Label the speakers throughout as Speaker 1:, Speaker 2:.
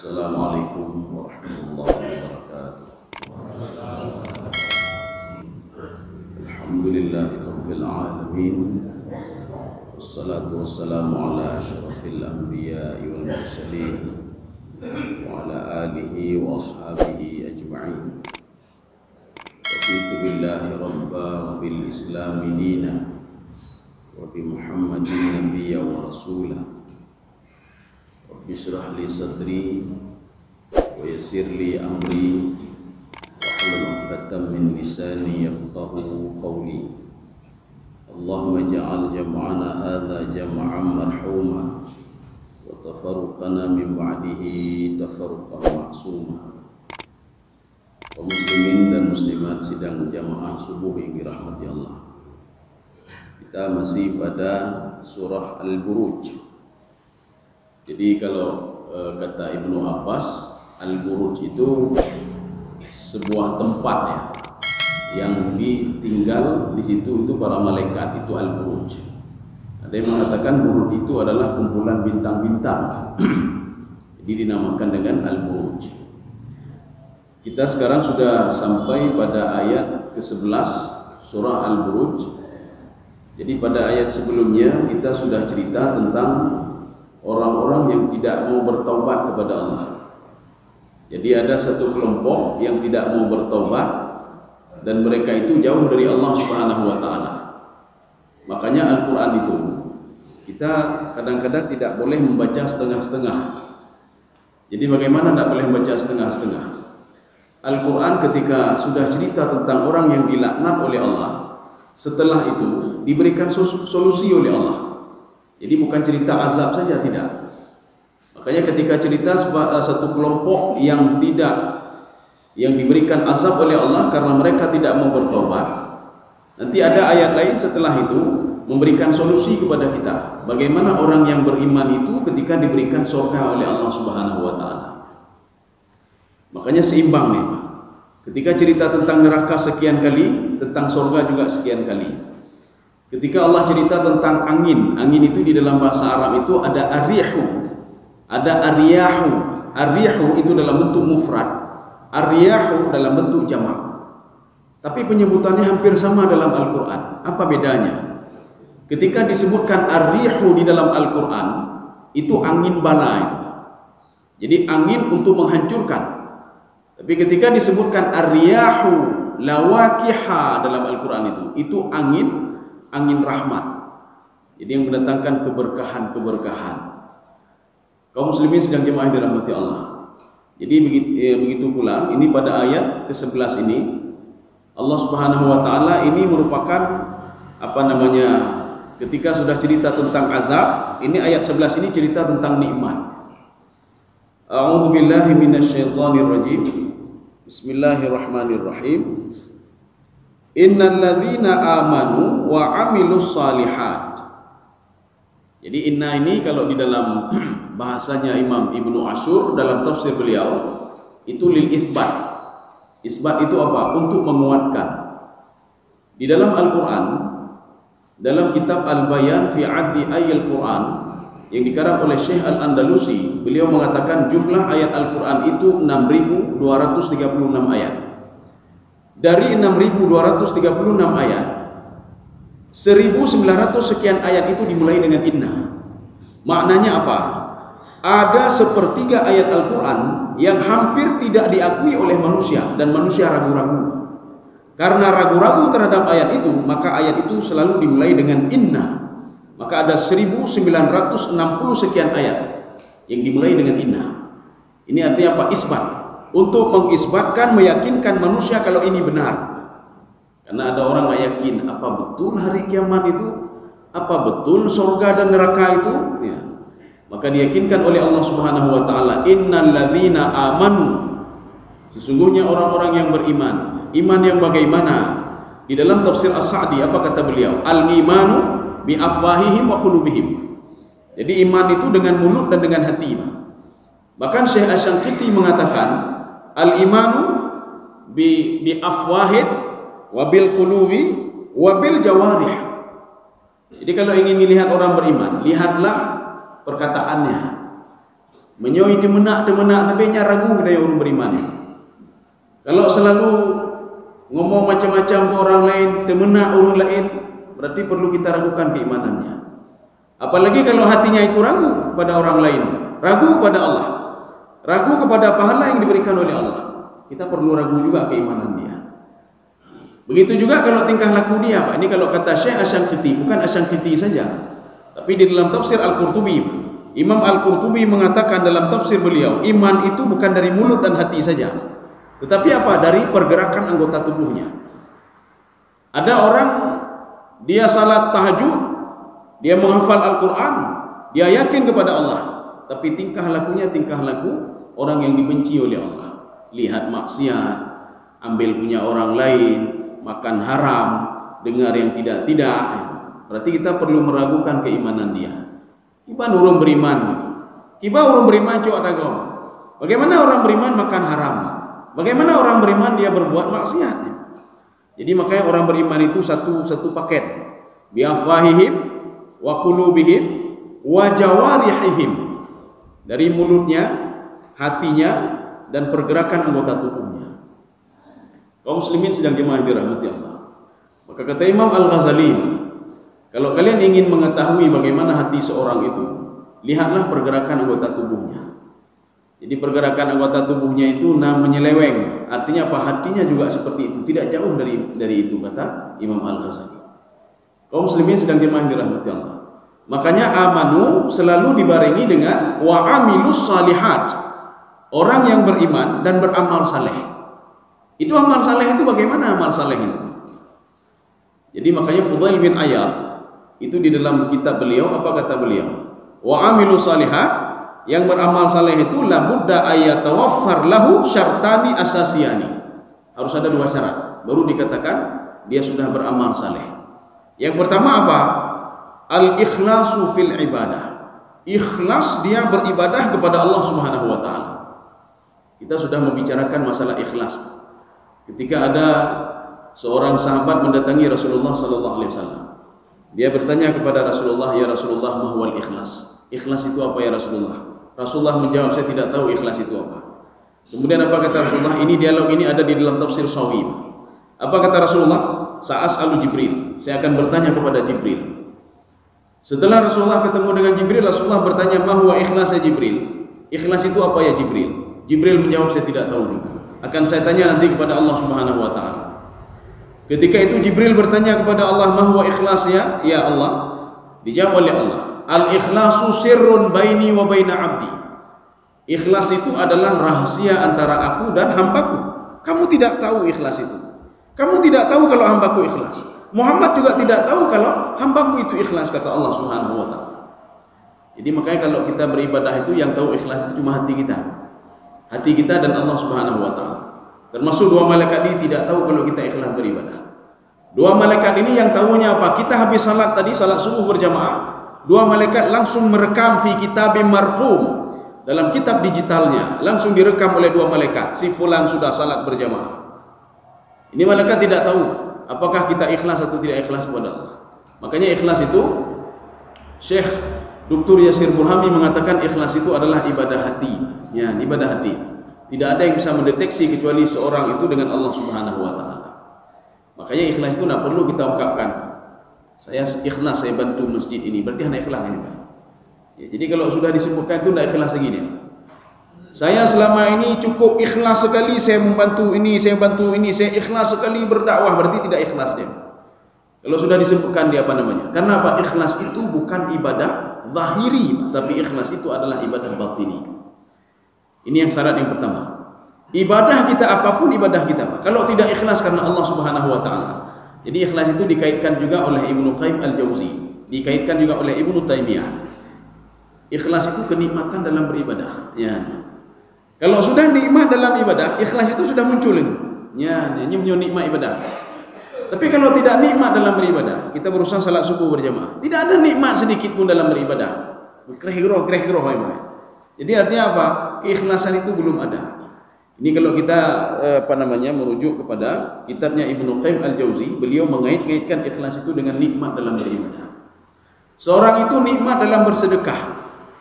Speaker 1: Assalamualaikum warahmatullahi wabarakatuh. Alhamdulillahirabbil alamin. Wassalatu wassalamu ala asyrafil anbiya'i wal mursalin wa ala alihi wa ashabihi ajma'in. Raditu billahi rabba wa bil islami dina wa bi Muhammadin nabiyya wa rasulah. Bishrah li sadri wa yassir li amri wahlul 'uqdatam min lisani yafqahu qawli. Allahumma ja'al jam'ana hadza jam'an marhuma wa tafarruqana min ba'dihi tafarruqan ma'suma. Kaum muslimin dan muslimat sidang jamaah subuh yang dirahmati Allah. Kita masih pada surah Al-Buruj. Jadi kalau kata Ibnu Abbas, Al-Buruj itu sebuah tempat ya, yang ditinggal di situ itu para malaikat, itu Al-Buruj. Ada yang mengatakan buruj itu adalah kumpulan bintang-bintang. Jadi dinamakan dengan Al-Buruj. Kita sekarang sudah sampai pada ayat ke-11 surah Al-Buruj. Jadi pada ayat sebelumnya kita sudah cerita tentang orang-orang yang tidak mau bertaubat kepada Allah. Jadi ada satu kelompok yang tidak mau bertaubat dan mereka itu jauh dari Allah Subhanahu wa taala. Makanya Al-Qur'an itu kita kadang-kadang tidak boleh membaca setengah-setengah. Jadi bagaimana tidak boleh membaca setengah-setengah? Al-Qur'an ketika sudah cerita tentang orang yang dilaknat oleh Allah, setelah itu diberikan solusi oleh Allah. Jadi bukan cerita azab saja, tidak. Makanya ketika cerita satu kelompok yang diberikan azab oleh Allah karena mereka tidak mau bertobat, nanti ada ayat lain setelah itu memberikan solusi kepada kita. Bagaimana orang yang beriman itu ketika diberikan surga oleh Allah Subhanahu wa taala. Makanya seimbang nih, Pak. Ketika cerita tentang neraka sekian kali, tentang surga juga sekian kali. Ketika Allah cerita tentang angin, angin itu di dalam bahasa Arab itu ada arihu, ada ariyahu. Ariyahu itu dalam bentuk mufrad, ariyahu dalam bentuk jamak. Tapi penyebutannya hampir sama dalam Al-Quran. Apa bedanya? Ketika disebutkan arihu di dalam Al-Quran, itu angin bala itu. Jadi angin untuk menghancurkan. Tapi ketika disebutkan ariyahu lawakiha dalam Al-Quran itu angin rahmat. Jadi yang mendatangkan keberkahan-keberkahan. Kaum muslimin sedang jemaah dirahmati Allah. Jadi begitu pula ini pada ayat ke-11 ini Allah Subhanahu wa taala ini merupakan ketika sudah cerita tentang azab, ini ayat 11 ini cerita tentang nikmat. A'udzu billahi minasyaitonir rajim. Bismillahirrahmanirrahim. Innal ladzina amanu wa amilus salihat. Jadi inna ini kalau di dalam bahasanya Imam Ibnu Ashur dalam tafsir beliau itu lil itsbat. Isbat itu apa? Untuk menguatkan. Di dalam Al-Qur'an, dalam kitab Al-Bayan fi 'addi ayatil Qur'an yang dikarang oleh Syekh Al-Andalusi, beliau mengatakan jumlah ayat Al-Qur'an itu 6236 ayat. Dari 6236 ayat, 1900 sekian ayat itu dimulai dengan inna. Maknanya apa? Ada sepertiga ayat Al-Quran yang hampir tidak diakui oleh manusia dan manusia ragu-ragu. Karena ragu-ragu terhadap ayat itu, maka ayat itu selalu dimulai dengan inna. Maka ada 1960 sekian ayat yang dimulai dengan inna. Ini artinya apa? Isbat. Untuk mengisbatkan, meyakinkan manusia kalau ini benar. Karena ada orang nggak yakin, apa betul hari kiamat itu? Apa betul surga dan neraka itu? Ya. Maka diyakinkan oleh Allah Subhanahu wa taala, innal ladzina amanu. Sesungguhnya orang-orang yang beriman. Iman yang bagaimana? Di dalam tafsir As-Sa'di apa kata beliau? Al-imanu bi afwahihim wa qulubihim. Jadi iman itu dengan mulut dan dengan hati. Bahkan Syekh Asy-Syanqiti mengatakan al-imanu bi afwahid wa bil qulubi wa bil jawarih. Jadi kalau ingin melihat orang beriman, lihatlah perkataannya. Menyoi demenak tapi ragu dari orang beriman. Kalau selalu ngomong macam-macam ke orang lain, demenak orang lain, berarti perlu kita ragukan keimanannya. Apalagi kalau hatinya itu ragu pada orang lain, ragu pada Allah, ragu kepada pahala yang diberikan oleh Allah, kita perlu ragu juga keimanan dia. Begitu juga kalau tingkah laku dia, Pak. Ini kalau kata Syekh Asy-Syangqiti, bukan Asy-Syangqiti saja, tapi di dalam tafsir Al-Qurtubi, Imam Al-Qurtubi mengatakan dalam tafsir beliau, iman itu bukan dari mulut dan hati saja, tetapi apa? Dari pergerakan anggota tubuhnya. Ada orang dia salat tahajud, dia menghafal Al-Quran, dia yakin kepada Allah, tapi tingkah lakunya tingkah laku orang yang dibenci oleh Allah. Lihat maksiat, ambil punya orang lain, makan haram, dengar yang tidak-tidak. Berarti kita perlu meragukan keimanan dia. Kiba orang beriman, kiba orang beriman cok ada gom. Bagaimana orang beriman makan haram? Bagaimana orang beriman dia berbuat maksiat? Jadi makanya orang beriman itu satu paket. Biafwahihim wa qulubihim wa jawarihihim. Dari mulutnya, hatinya, dan pergerakan anggota tubuhnya. Kaum muslimin sedang jemaah dirahmati Allah. Maka kata Imam Al-Ghazali, kalau kalian ingin mengetahui bagaimana hati seorang itu, lihatlah pergerakan anggota tubuhnya. Jadi pergerakan anggota tubuhnya itu menyeleweng. Artinya apa? Hatinya juga seperti itu, tidak jauh dari itu, kata Imam Al-Ghazali. Kaum muslimin sedang jemaah dirahmati Allah. Makanya amanu selalu dibarengi dengan wa amilus salihat. Orang yang beriman dan beramal saleh. Itu amal saleh itu bagaimana amal saleh itu? Jadi makanya Fudail bin Iyad itu di dalam kitab beliau apa kata beliau? Wa amilus salihat, yang beramal saleh itu la budda ayatawaffar lahu syartani asasiyani. Harus ada dua syarat baru dikatakan dia sudah beramal saleh. Yang pertama apa? Al-ikhlasu fil ibadah. Ikhlas dia beribadah kepada Allah Subhanahu wa taala. Kita sudah membicarakan masalah ikhlas. Ketika ada seorang sahabat mendatangi Rasulullah sallallahu alaihi wasallam. Dia bertanya kepada Rasulullah, "Ya Rasulullah, ma huwal ikhlas?" Ikhlas itu apa ya Rasulullah? Rasulullah menjawab, "Saya tidak tahu ikhlas itu apa." Kemudian apa kata Rasulullah? Ini dialog ini ada di dalam tafsir Shawib. Apa kata Rasulullah? Sa'as'alu Jibril. Saya akan bertanya kepada Jibril. Setelah Rasulullah ketemu dengan Jibril, Rasulullah bertanya, "Ma huwa ikhlas ya Jibril?" Ikhlas itu apa ya Jibril? Jibril menjawab, "Saya tidak tahu juga. Akan saya tanya nanti kepada Allah Subhanahu wa taala." Ketika itu Jibril bertanya kepada Allah, "Ma huwa ikhlas ya Allah?" Dijawab oleh Allah, "Al-ikhlasu sirrun baini wa baina 'abdi." Ikhlas itu adalah rahasia antara aku dan hambaku. Kamu tidak tahu ikhlas itu. Kamu tidak tahu kalau hambaku ikhlas. Muhammad juga tidak tahu kalau hambaku itu ikhlas, kata Allah Subhanahu wa taala. Jadi makanya kalau kita beribadah itu yang tahu ikhlas itu cuma hati kita. Hati kita dan Allah Subhanahu wa taala. Termasuk dua malaikat ini tidak tahu kalau kita ikhlas beribadah. Dua malaikat ini yang tahunya apa? Kita habis salat tadi, salat subuh berjamaah, dua malaikat langsung merekam fi kitabim marqum. Dalam kitab digitalnya langsung direkam oleh dua malaikat, si fulan sudah salat berjamaah. Ini malaikat tidak tahu apakah kita ikhlas atau tidak ikhlas kepada Allah. Makanya ikhlas itu Syekh Dr. Yasir Burhami mengatakan ikhlas itu adalah ibadah hati. Ya, ibadah hati. Tidak ada yang bisa mendeteksi kecuali seorang itu dengan Allah Subhanahu wa taala. Makanya ikhlas itu tidak perlu kita ungkapkan. Saya ikhlas, saya bantu masjid ini, berarti hanya ikhlas ya. Ya, jadi kalau sudah disebutkan itu tidak ikhlas lagi dia. Saya selama ini cukup ikhlas sekali saya membantu ini, saya bantu ini, saya ikhlas sekali berdakwah, berarti tidak ikhlas dia. Kalau sudah disebutkan dia apa namanya? Karena apa? Ikhlas itu bukan ibadah zahiri, tapi ikhlas itu adalah ibadah batini. Ini yang syarat yang pertama. Ibadah kita apapun ibadah kita, Pak. Kalau tidak ikhlas karena Allah Subhanahu wa taala. Jadi ikhlas itu dikaitkan juga oleh Ibnu Qayyim Al-Jauzi, dikaitkan juga oleh Ibnu Taimiyah. Ikhlas itu kenikmatan dalam beribadah. Ya. Kalau sudah nikmat dalam ibadah, ikhlas itu sudah muncul itu. Ya, ini nikmat ibadah. Tapi kalau tidak nikmat dalam beribadah, kita berusaha salat subuh berjamaah, tidak ada nikmat sedikit pun dalam beribadah. Kreh-groh. Jadi artinya apa? Keikhlasan itu belum ada. Ini kalau kita merujuk kepada kitabnya Ibnu Qayyim Al-Jauzi, beliau mengait-ngaitkan ikhlas itu dengan nikmat dalam beribadah. Seorang itu nikmat dalam bersedekah.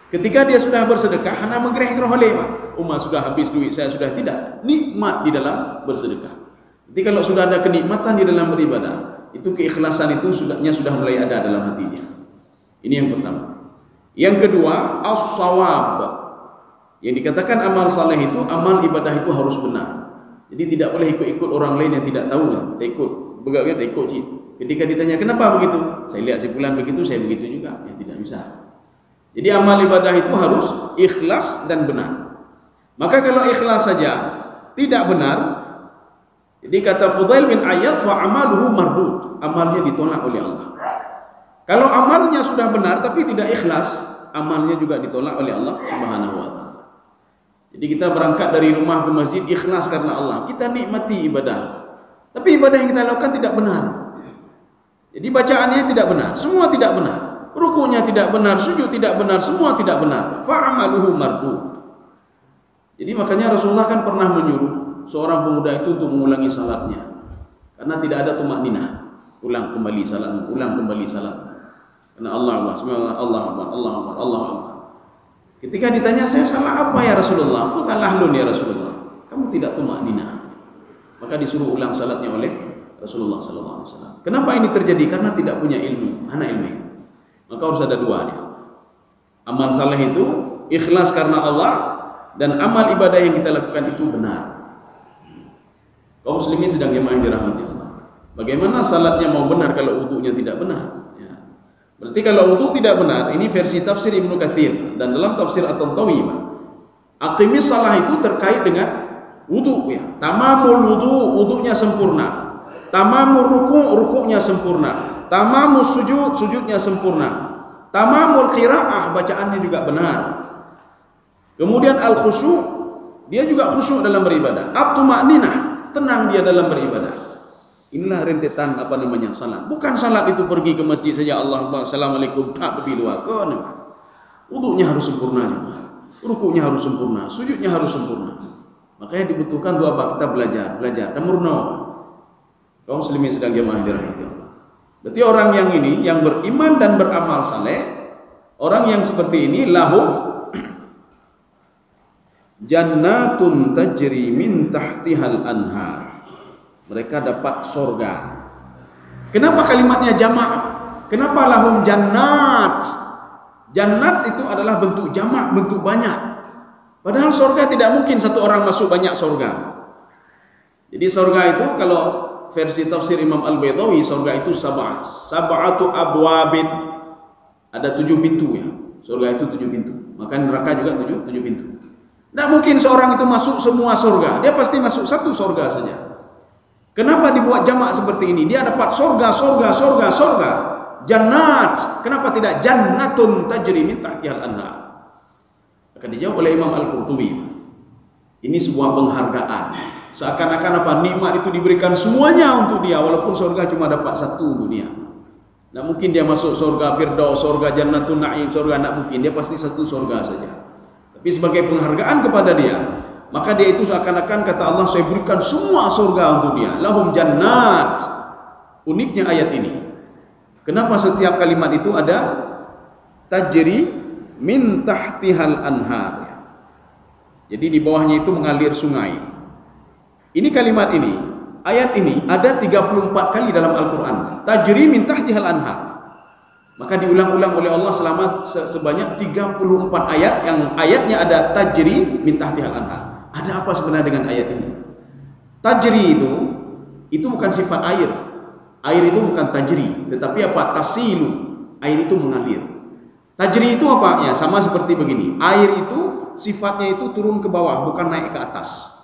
Speaker 1: Ketika dia sudah bersedekah, hana menggereh-gereh oleh Pak. Sudah habis duit saya, sudah tidak. Nikmat di dalam bersedekah. Jadi kalau sudah ada kenikmatan di dalam beribadah, itu keikhlasan itu sudah mulai ada dalam hatinya. Ini yang pertama. Yang kedua, as-shawab. Yang dikatakan amal saleh itu, amal ibadah itu harus benar. Jadi tidak boleh ikut-ikut orang lain yang tidak tahu lah. Tak ikut, begak tak ikut cik. Ketika ditanya kenapa begitu, saya lihat si fulan begitu, saya begitu juga. Ya tidak bisa. Jadi amal ibadah itu harus ikhlas dan benar. Maka kalau ikhlas saja tidak benar, jadi kata Fudail bin Iyad, fa amaluhu mardud, amalnya ditolak oleh Allah. Kalau amalnya sudah benar tapi tidak ikhlas, amalnya juga ditolak oleh Allah Subhanahu wa taala. Jadi kita berangkat dari rumah ke masjid ikhlas karena Allah, kita nikmati ibadah. Tapi ibadah yang kita lakukan tidak benar. Jadi bacaannya tidak benar, semua tidak benar. Rukunya tidak benar, sujud tidak benar, semua tidak benar. Fa'amaluhu mardud. Jadi makanya Rasulullah kan pernah menyuruh seorang pemuda itu untuk mengulangi salatnya. Karena tidak ada tumakninah. Ulang kembali salat, ulang kembali salat. Karena Allah Akbar. Ketika ditanya, saya salah apa ya Rasulullah? Aku salah lun ya Rasulullah. Kamu tidak tumakninah. Maka disuruh ulang salatnya oleh Rasulullah SAW. Kenapa ini terjadi? Karena tidak punya ilmu, anak ilmu. Maka harus ada dua nih. Amal saleh itu ikhlas karena Allah, dan amal ibadah yang kita lakukan itu benar. Kaum muslimin sedang jemaah yang dirahmati Allah. Bagaimana salatnya mau benar kalau wudunya tidak benar? Ya. Berarti kalau wudu tidak benar, ini versi tafsir Ibnu Katsir, dan dalam tafsir At-Tantawi, aqimis salah itu terkait dengan wudu ya. Tamamul wudu, wudunya sempurna. Tamamul ruku', ruku'nya sempurna. Tamamus sujud, sujudnya sempurna. Tamamul qiraah, bacaannya juga benar. Kemudian al-khusyuk, dia juga khusyuk dalam beribadah. At-tumakninah, tenang dia dalam beribadah. Inilah rentetan salat. Bukan salat itu pergi ke masjid saja, Allahumma assalamualaikum, tak lebih dua. Wudunya harus sempurna juga. Ruku'nya harus sempurna, sujudnya harus sempurna. Makanya dibutuhkan dua bab, kita belajar dan murno. Kaum muslimin sedang jemaah dirahmati Allah. Berarti orang yang ini, yang beriman dan beramal saleh, orang yang seperti ini, lahum jannatun tajri min tahtihal anhar. Mereka dapat surga. Kenapa kalimatnya jamak? Kenapa lahum jannat? Jannat itu adalah bentuk jamak, bentuk banyak. Padahal surga tidak mungkin satu orang masuk banyak surga. Jadi surga itu kalau versi tafsir Imam Al-Baydawi, surga itu sab'atu abwabin, ada 7 pintu ya. Surga itu 7 pintu. Maka neraka juga 7 pintu. Tidak mungkin seorang itu masuk semua surga. Dia pasti masuk satu surga saja. Kenapa dibuat jamak seperti ini? Dia dapat surga. Jannat. Kenapa tidak jannatun tajri min tahtihal anhar? Akan dijawab oleh Imam Al-Qurtubi. Ini sebuah penghargaan. Seakan-akan apa? Nikmat itu diberikan semuanya untuk dia, walaupun surga cuma dapat satu dunia. Tidak mungkin dia masuk surga Firdaus, surga Jannatun Na'im, surga, tidak mungkin. Dia pasti satu surga saja. Tapi sebagai penghargaan kepada dia, maka dia itu seakan-akan kata Allah, saya berikan semua surga untuk dia. Lahum jannat. Uniknya ayat ini. Kenapa setiap kalimat itu ada tajri min tahtihal anhar? Jadi di bawahnya itu mengalir sungai. Ini kalimat ini, ayat ini ada 34 kali dalam Al-Quran. Tajri min tahtihal anhar. Maka diulang-ulang oleh Allah selama sebanyak 34 ayat yang ayatnya ada tajri min tahtihal anhar. Ada apa sebenarnya dengan ayat ini? Tajri itu bukan sifat air. Air itu bukan tajri, tetapi apa? Tasilu. Air itu mengalir. Tajri itu apa? Ya, sama seperti begini. Air itu sifatnya itu turun ke bawah, bukan naik ke atas.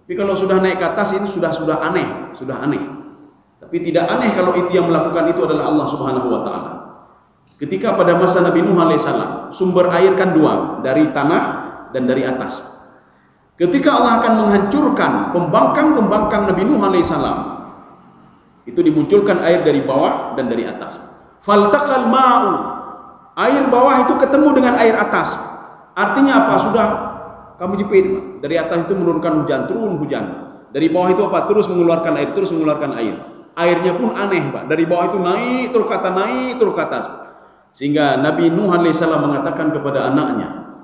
Speaker 1: Tapi kalau sudah naik ke atas itu sudah aneh, Tapi tidak aneh kalau itu yang melakukan itu adalah Allah Subhanahu wa taala. Ketika pada masa Nabi Nuh alaihissalam, sumber air kan dua, dari tanah dan dari atas. Ketika Allah akan menghancurkan pembangkang Nabi Nuh alaihissalam, itu dimunculkan air dari bawah dan dari atas. Faltaqal ma'u, air bawah itu ketemu dengan air atas. Artinya apa? Sudah kamu jepit, dari atas itu menurunkan hujan, turun hujan. Dari bawah itu apa? Terus mengeluarkan air. Airnya pun aneh, Pak. Dari bawah itu naik terus ke atas. Sehingga Nabi Nuh alaihissalam mengatakan kepada anaknya,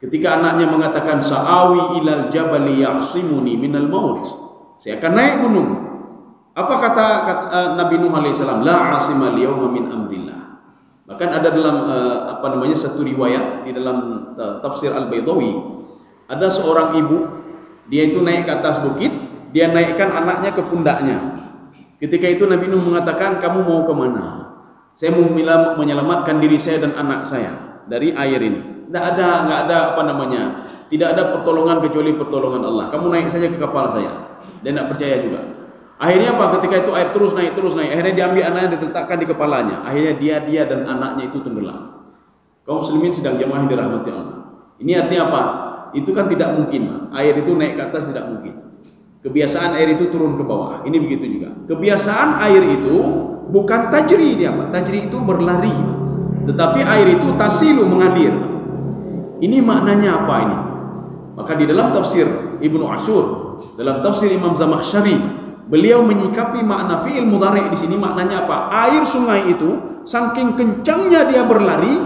Speaker 1: ketika anaknya mengatakan sa'awi ilal jabali ya'simuni minal maut, saya akan naik gunung. Apa kata Nabi Nuh alaihissalam? La asima liyawma min amrillah. Bahkan ada dalam satu riwayat di dalam tafsir Al-Baydawi, ada seorang ibu, dia itu naik ke atas bukit, dia naikkan anaknya ke pundaknya. Ketika itu Nabi Nuh mengatakan, kamu mau kemana? Saya mau menyelamatkan diri saya dan anak saya dari air ini. Nggak ada tidak ada pertolongan kecuali pertolongan Allah. Kamu naik saja ke kapal saya. Dia tidak percaya juga. Akhirnya apa? Ketika itu air terus naik. Akhirnya diambil anaknya, diletakkan di kepalanya. Akhirnya dia dan anaknya itu tenggelam. Kaum muslimin sedang jamaah dirahmati Allah. Ini artinya apa? Itu kan tidak mungkin. Air itu naik ke atas tidak mungkin. Kebiasaan air itu turun ke bawah. Ini begitu juga. Kebiasaan air itu bukan tajri dia, Pak. Tajri itu berlari. Tetapi air itu tasilu, mengalir. Ini maknanya apa ini? Maka di dalam tafsir Ibnu Ashur, dalam tafsir Imam Zamakhsyari, beliau menyikapi makna fi'il mudhari' di sini maknanya apa? Air sungai itu saking kencangnya dia berlari,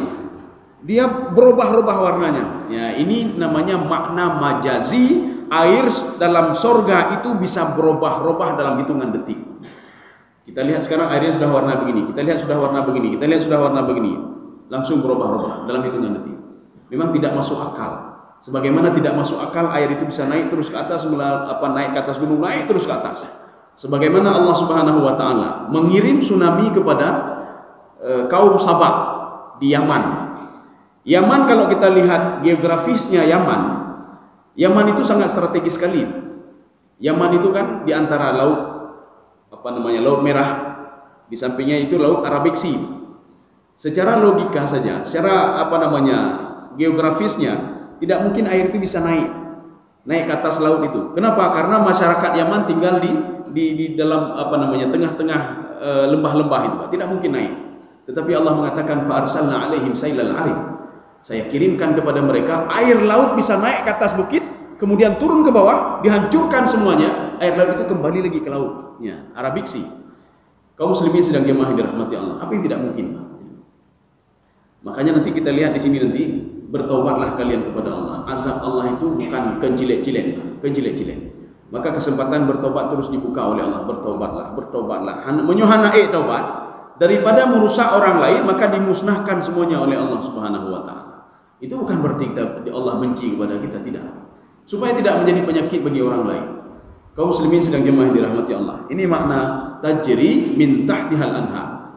Speaker 1: dia berubah-ubah warnanya. Ya, ini namanya makna majazi. Air dalam sorga itu bisa berubah-ubah dalam hitungan detik. Kita lihat sekarang airnya sudah warna begini, kita lihat sudah warna begini, kita lihat sudah warna begini, langsung berubah-ubah dalam hitungan detik. Memang tidak masuk akal. Sebagaimana tidak masuk akal air itu bisa naik terus ke atas, naik ke atas gunung, naik terus ke atas. Sebagaimana Allah Subhanahu wa taala mengirim tsunami kepada kaum Sabak di Yaman. Yaman kalau kita lihat geografisnya Yaman itu sangat strategis sekali. Yaman itu kan di antara laut Laut Merah, di sampingnya itu Laut Arabic Sea. Secara logika saja, secara geografisnya tidak mungkin air itu bisa naik ke atas laut itu. Kenapa? Karena masyarakat Yaman tinggal di dalam tengah-tengah lembah-lembah itu, Pak. Tidak mungkin naik. Tetapi Allah mengatakan fa arsalna alaihim sailal arim. Saya kirimkan kepada mereka air laut bisa naik ke atas bukit, kemudian turun ke bawah, dihancurkan semuanya. Air laut itu kembali lagi ke lautnya, Arabic Sea. Kaum muslimin sedang jemaah dirahmati Allah. Apa yang tidak mungkin? Makanya nanti kita lihat di sini nanti, bertaubatlah kalian kepada Allah. Azab Allah itu bukan kencilek-cilek. Maka kesempatan bertobat terus dibuka oleh Allah. Bertobatlah. Menyuhanai taubat daripada merusak orang lain, maka dimusnahkan semuanya oleh Allah Subhanahu wa taala. Itu bukan berarti Allah benci kepada kita, tidak. Supaya tidak menjadi penyakit bagi orang lain. Kaum muslimin sedang jemaah dirahmati Allah. Ini makna tajri min tahtihal anhar.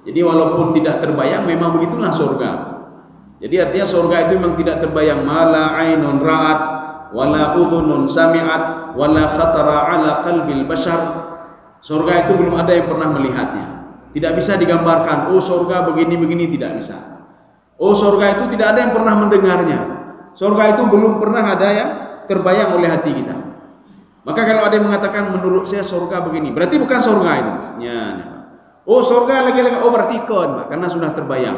Speaker 1: Jadi walaupun tidak terbayang, memang begitulah surga. Jadi artinya surga itu memang tidak terbayang. Mala ainun ra'at, wala udhunun sami'at, wala khatara ala qalbil bashar. Surga itu belum ada yang pernah melihatnya. Tidak bisa digambarkan. Oh surga begini-begini, tidak bisa. Oh surga itu tidak ada yang pernah mendengarnya. Surga itu belum pernah ada yang terbayang oleh hati kita. Maka kalau ada yang mengatakan menurut saya surga begini, berarti bukan surga itu. Oh surga lagi-lagi, oh berarti kon, karena sudah terbayang.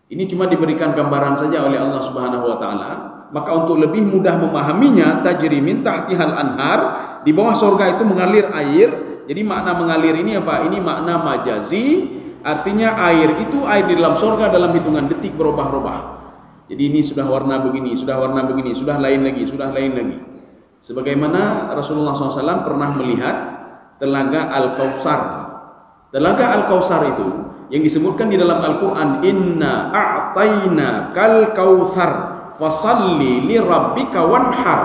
Speaker 1: Ini cuma diberikan gambaran saja oleh Allah Subhanahu wa taala. Maka untuk lebih mudah memahaminya, tajri min tahtihal anhar, di bawah surga itu mengalir air. Jadi makna mengalir ini apa? Ini makna majazi, artinya air itu air di dalam surga dalam hitungan detik berubah-ubah. Jadi ini sudah warna begini, sudah warna begini, sudah lain lagi, sudah lain lagi. Sebagaimana Rasulullah SAW pernah melihat telaga Al-Kautsar. Telaga Al-Kautsar itu yang disebutkan di dalam Al-Quran, Inna a'tayna kal kautsar fasalli li rabbika wanhar.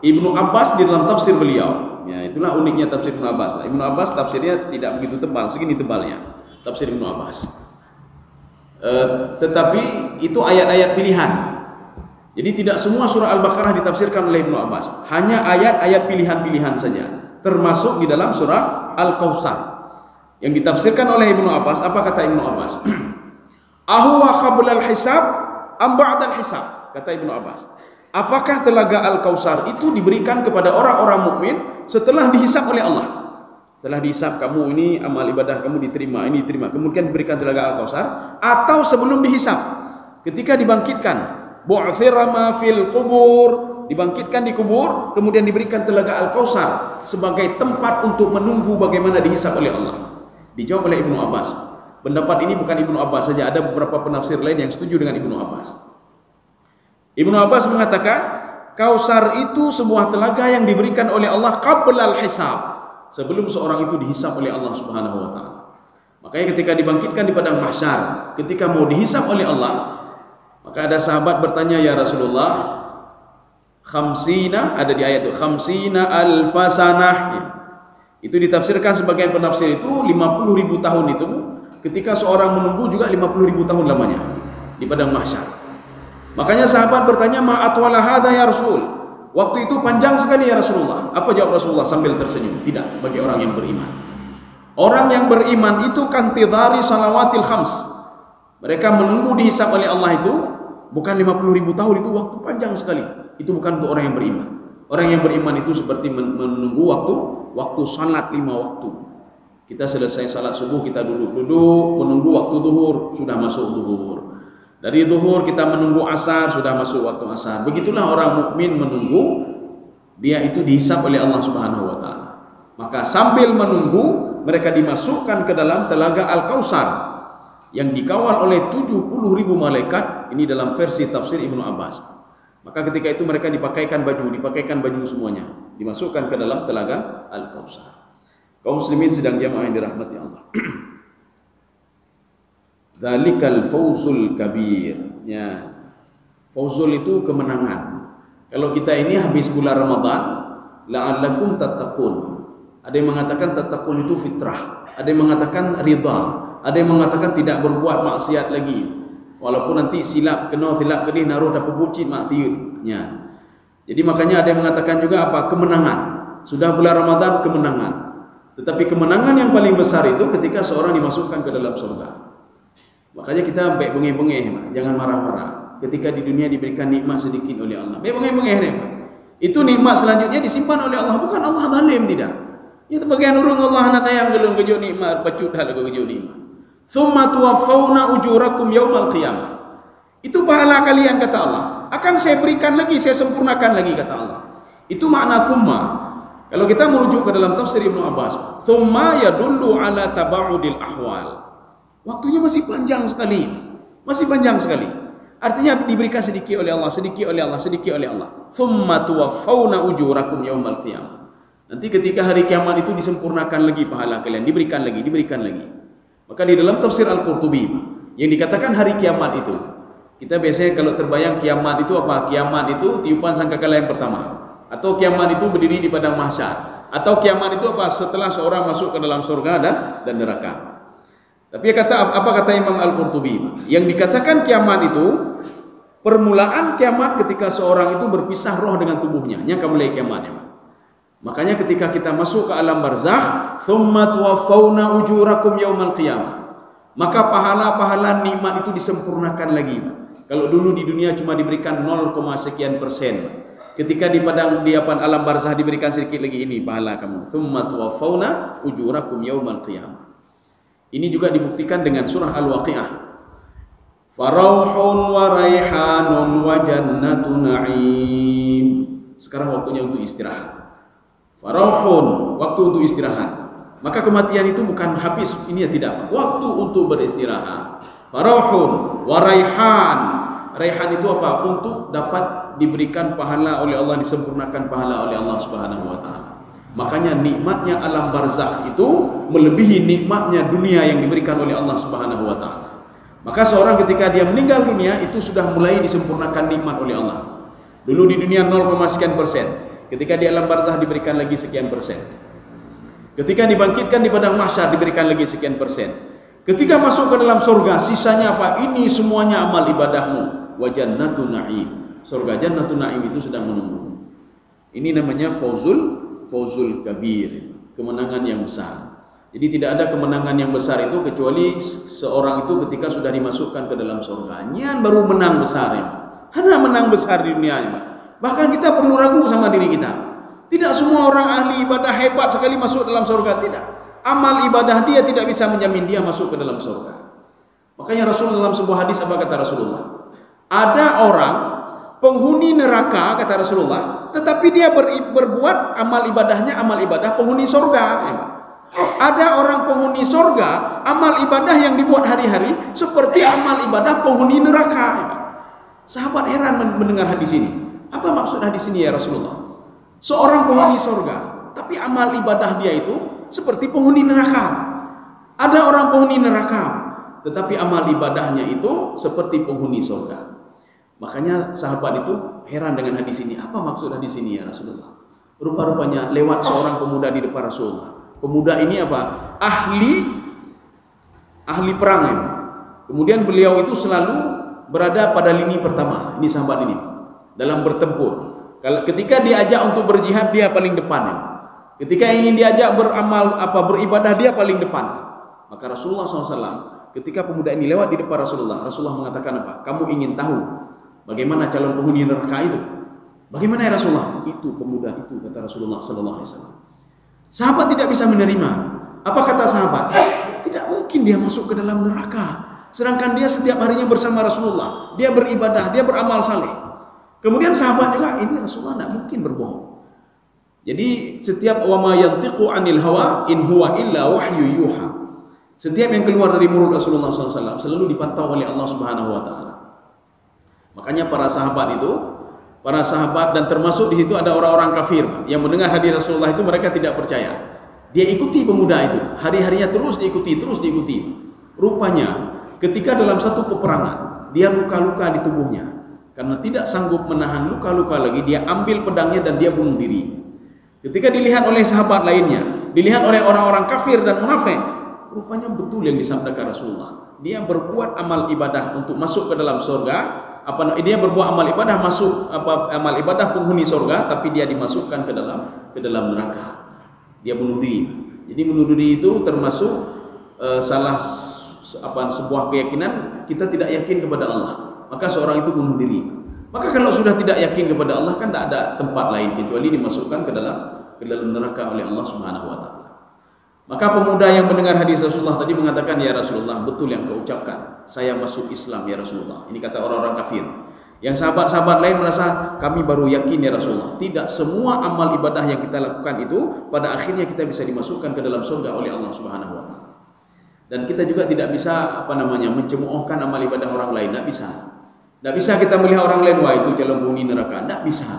Speaker 1: Ibnu Abbas di dalam tafsir beliau, ya itulah uniknya tafsir Ibnu Abbas. Ibnu Abbas tafsirnya tidak begitu tebal, segini tebalnya tafsir Ibnu Abbas. Tetapi itu ayat-ayat pilihan. Jadi tidak semua surah Al-Baqarah ditafsirkan oleh Ibnu Abbas, hanya ayat-ayat pilihan-pilihan saja, termasuk di dalam surah Al-Kautsar. Yang ditafsirkan oleh Ibnu Abbas, apa kata Ibnu Abbas? Ahuwa qablal hisab am ba'dal hisab? Kata Ibnu Abbas, apakah telaga Al-Kautsar itu diberikan kepada orang-orang mukmin setelah dihisab oleh Allah? Setelah dihisab, kamu ini amal ibadah kamu diterima, ini diterima, kemudian diberikan telaga Al-Kautsar, atau sebelum dihisab ketika dibangkitkan, bu'thira ma fil qubur, dibangkitkan di kubur, kemudian diberikan telaga Al-Kautsar sebagai tempat untuk menunggu bagaimana dihisab oleh Allah. Dijawab oleh Ibnu Abbas, Pendapat ini bukan Ibnu Abbas saja, ada beberapa penafsir lain yang setuju dengan Ibnu Abbas. Ibnu Abbas mengatakan, Kausar itu sebuah telaga yang diberikan oleh Allah qablal hisab, sebelum seorang itu dihisab oleh Allah Subhanahu wa taala. Makanya ketika dibangkitkan di padang mahsyar, ketika mau dihisab oleh Allah, maka ada sahabat bertanya, ya Rasulullah, khamsina, ada di ayat itu, khamsina alfasanah. Itu ditafsirkan sebagian penafsir itu 50.000 tahun itu, ketika seorang menunggu juga 50.000 tahun lamanya di padang mahsyar. Makanya sahabat bertanya, ma atwala hadza ya Rasul, waktu itu panjang sekali ya Rasulullah. Apa jawab Rasulullah sambil tersenyum? Tidak, bagi orang yang beriman. Orang yang beriman itu kan tidhari salawatil khams, mereka menunggu dihisab oleh Allah itu bukan 50.000 tahun, itu waktu panjang sekali. Itu bukan untuk orang yang beriman. Orang yang beriman itu seperti menunggu waktu salat 5 waktu. Kita selesai salat subuh, kita duduk menunggu waktu zuhur, sudah masuk zuhur. Dari zuhur kita menunggu asar, sudah masuk waktu asar. Begitulah orang mukmin menunggu, dia itu dihisab oleh Allah Subhanahu wa taala. Maka sambil menunggu, mereka dimasukkan ke dalam telaga Al-Kausar yang dikawal oleh 70.000 malaikat. Ini dalam versi tafsir Ibnu Abbas. Maka ketika itu mereka dipakaikan baju semuanya, dimasukkan ke dalam telaga Al-Kausar. Kaum muslimin sedang jamaah yang dirahmati Allah. Dzalikal fawzul kabir. Ya. Fawzul itu kemenangan. Kalau kita ini habis bulan Ramadan, la'allakum tattaqun. Ada yang mengatakan tattaqun itu fitrah, ada yang mengatakan ridha, ada yang mengatakan tidak berbuat maksiat lagi. Walaupun nanti silap kedih naruh dapat bucin maksiatnya. Jadi makanya ada yang mengatakan juga apa? Kemenangan. Sudah bulan Ramadan, kemenangan. Tetapi kemenangan yang paling besar itu ketika seorang dimasukkan ke dalam surga. Makanya kita baik bengeh-bengeh, jangan marah-marah. Ketika di dunia diberikan nikmat sedikit oleh Allah, baik bengeh-bengeh, itu nikmat selanjutnya disimpan oleh Allah. Bukan Allah zalim, tidak. Itu bagian urung Allah nak tayang gelung kejo nikmat, bacut hal kejo nikmat. Tsumma tuwaffawna ujurakum yaumal qiyamah. Itu pahala kalian, kata Allah. Akan saya berikan lagi, saya sempurnakan lagi, kata Allah. Itu makna tsumma. Kalau kita merujuk ke dalam tafsir Ibnu Abbas, tsumma yadullu ala taba'udil ahwal. Waktunya masih panjang sekali. Masih panjang sekali. Artinya diberikan sedikit oleh Allah, sedikit oleh Allah, sedikit oleh Allah. Tsumma tuwaffawna ujurakum yaumal qiyamah. Nanti ketika hari kiamat itu disempurnakan lagi pahala kalian, diberikan lagi, diberikan lagi. Maka di dalam tafsir Al-Qurtubi yang dikatakan hari kiamat itu, kita biasanya kalau terbayang kiamat itu apa? Kiamat itu tiupan sangkakala yang pertama. Atau kiamat itu berdiri di padang mahsyar. Atau kiamat itu apa? Setelah seorang masuk ke dalam surga dan neraka. Tapi apa kata Imam Al-Qurtubi? Yang dikatakan kiamat itu permulaan kiamat ketika seorang itu berpisah roh dengan tubuhnya. Yang mulai kiamatnya. Makanya ketika kita masuk ke alam barzakh, tsumma tuwaffawna ujurakum yaumal qiyamah. Maka pahala-pahala nikmat itu disempurnakan lagi. Kalau dulu di dunia cuma diberikan 0, sekian persen. Ketika di alam barzakh diberikan sedikit lagi, ini pahala kamu. Tsumma tuwaffawna ujurakum yaumal qiyamah. Ini juga dibuktikan dengan surah Al-Waqiah. Farauhun wa raihanun wa jannatu na'im. Sekarang waktunya untuk istirahat. Farauhun, waktu untuk istirahat. Maka kematian itu bukan habis, ini ya tidak. Waktu untuk beristirahat. Farauhun wa raihan. Raihan itu apa? Untuk dapat diberikan pahala oleh Allah, disempurnakan pahala oleh Allah Subhanahu wa taala. Makanya nikmatnya alam barzakh itu melebihi nikmatnya dunia yang diberikan oleh Allah Subhanahu wa taala. Maka seorang ketika dia meninggal dunia itu sudah mulai disempurnakan nikmat oleh Allah. Dulu di dunia 0, sekian persen. Ketika di alam barzakh diberikan lagi sekian persen. Ketika dibangkitkan di padang mahsyar diberikan lagi sekian persen. Ketika masuk ke dalam surga, sisanya apa? Ini semuanya amal ibadahmu. Wa jannatu na'im. Surga jannatu na'im itu sedang menunggu. Ini namanya fawzul kabir, kemenangan yang besar. Jadi tidak ada kemenangan yang besar itu kecuali seorang itu ketika sudah dimasukkan ke dalam surga. Nyan baru menang besar ya. Hanya menang besar di dunia ya. Bahkan kita perlu ragu sama diri kita. Tidak semua orang ahli ibadah hebat sekali masuk dalam surga, tidak. Amal ibadah dia tidak bisa menjamin dia masuk ke dalam surga. Makanya Rasul dalam sebuah hadis apa kata Rasulullah? Ada orang penghuni neraka kata Rasulullah, tetapi dia berbuat amal ibadahnya amal ibadah penghuni surga.
Speaker 2: Ada orang penghuni sorga, amal ibadah yang dibuat hari-hari seperti amal ibadah penghuni neraka. Sahabat heran mendengar hadis ini. Apa maksud hadis ini ya Rasulullah? Seorang penghuni sorga, tapi amal ibadah dia itu seperti penghuni neraka. Ada orang penghuni neraka, tetapi amal ibadahnya itu seperti penghuni sorga. Makanya sahabat itu heran dengan hadis ini. Apa maksud hadis ini ya Rasulullah? Rupa-rupanya lewat seorang pemuda di depan Rasulullah. Pemuda ini apa? Ahli perang ya. Kemudian beliau itu selalu berada pada lini pertama. Ini sahabat ini dalam bertempur. Kalau ketika diajak untuk berjihad dia paling depan ya. Ketika ingin diajak beribadah dia paling depan. Maka Rasulullah SAW ketika pemuda ini lewat di depan Rasulullah mengatakan apa? Kamu ingin tahu bagaimana calon penghuni neraka itu? Bagaimana ya Rasulullah? Itu pemuda itu, kata Rasulullah SAW. Sahabat tidak bisa menerima. Apa kata sahabat? Tidak mungkin dia masuk ke dalam neraka. Sedangkan dia setiap harinya bersama Rasulullah. Dia beribadah, dia beramal saleh. Kemudian sahabat juga, ini Rasulullah tidak mungkin berbohong. Jadi setiap wa ma yantiqu anil hawa in huwa illa wahyu yuha. Setiap yang keluar dari mulut Rasulullah SAW selalu dipantau oleh Allah Subhanahu Wa Taala. Makanya para sahabat dan termasuk di situ ada orang-orang kafir yang mendengar hadis Rasulullah itu mereka tidak percaya. Dia ikuti pemuda itu, hari-harinya terus diikuti. Rupanya ketika dalam satu peperangan dia luka-luka di tubuhnya, karena tidak sanggup menahan luka-luka lagi, dia ambil pedangnya dan dia bunuh diri. Ketika dilihat oleh sahabat lainnya, dilihat oleh orang-orang kafir dan munafik, rupanya betul yang disabdakan Rasulullah. Dia berbuat amal ibadah untuk masuk ke dalam surga. Dia berbuat amal ibadah amal ibadah penghuni surga, tapi dia dimasukkan ke dalam neraka. Dia bunuh diri. Jadi bunuh diri itu termasuk sebuah keyakinan kita tidak yakin kepada Allah. Maka seorang itu bunuh diri. Maka kalau sudah tidak yakin kepada Allah kan tidak ada tempat lain kecuali dimasukkan ke dalam neraka oleh Allah Subhanahu Wa Taala. Maka pemuda yang mendengar hadis Rasulullah tadi mengatakan, ya Rasulullah, betul yang kau ucapkan, saya masuk Islam ya Rasulullah. Ini kata orang-orang kafir. Yang sahabat-sahabat lain merasa, kami baru yakin ya Rasulullah. Tidak semua amal ibadah yang kita lakukan itu pada akhirnya kita bisa dimasukkan ke dalam surga oleh Allah Subhanahu Wa Taala. Dan kita juga tidak bisa mencemoohkan amal ibadah orang lain, tidak bisa. Tidak bisa kita melihat orang lain, wah itu calon penghuni neraka, tidak bisa.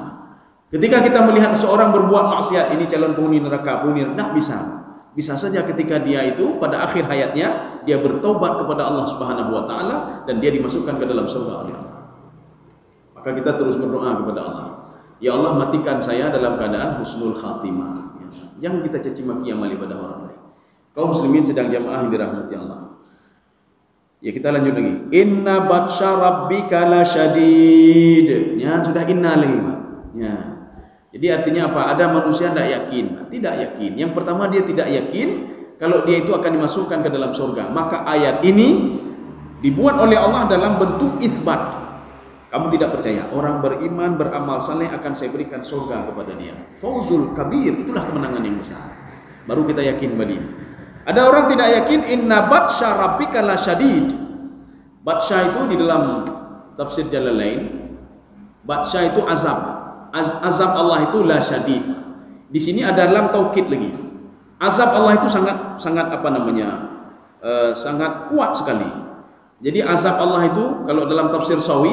Speaker 2: Ketika kita melihat seorang berbuat maksiat, ini calon penghuni neraka, tidak bisa. Bisa saja ketika dia itu pada akhir hayatnya dia bertobat kepada Allah Subhanahu Wa Taala dan dia dimasukkan ke dalam surga oleh Allah. Maka kita terus berdoa kepada Allah. Ya Allah, matikan saya dalam keadaan husnul khatimah. Jangan kita caci maki amal ibadah orang lain. Kaum muslimin sedang jamaah yang dirahmati Allah. Ya, kita lanjut lagi. Inna batsya rabbika lasyadid. Ya, sudah inna lagi, Pak. Ya. Jadi artinya apa? Ada manusia tidak yakin. Tidak yakin. Yang pertama dia tidak yakin kalau dia itu akan dimasukkan ke dalam surga. Maka ayat ini dibuat oleh Allah dalam bentuk itsbat. Kamu tidak percaya. Orang beriman, beramal saleh akan saya berikan surga kepada dia. Fauzul kabir, itulah kemenangan yang besar. Baru kita yakin kembali. Ada orang tidak yakin, inna batsya rabbika lasyadid. Batsya itu di dalam tafsir Jalalain, batsya itu azab. Azab Allah itu la syadid. Di sini ada lam taukid lagi. Azab Allah itu sangat sangat kuat sekali. Jadi azab Allah itu kalau dalam tafsir Sawi,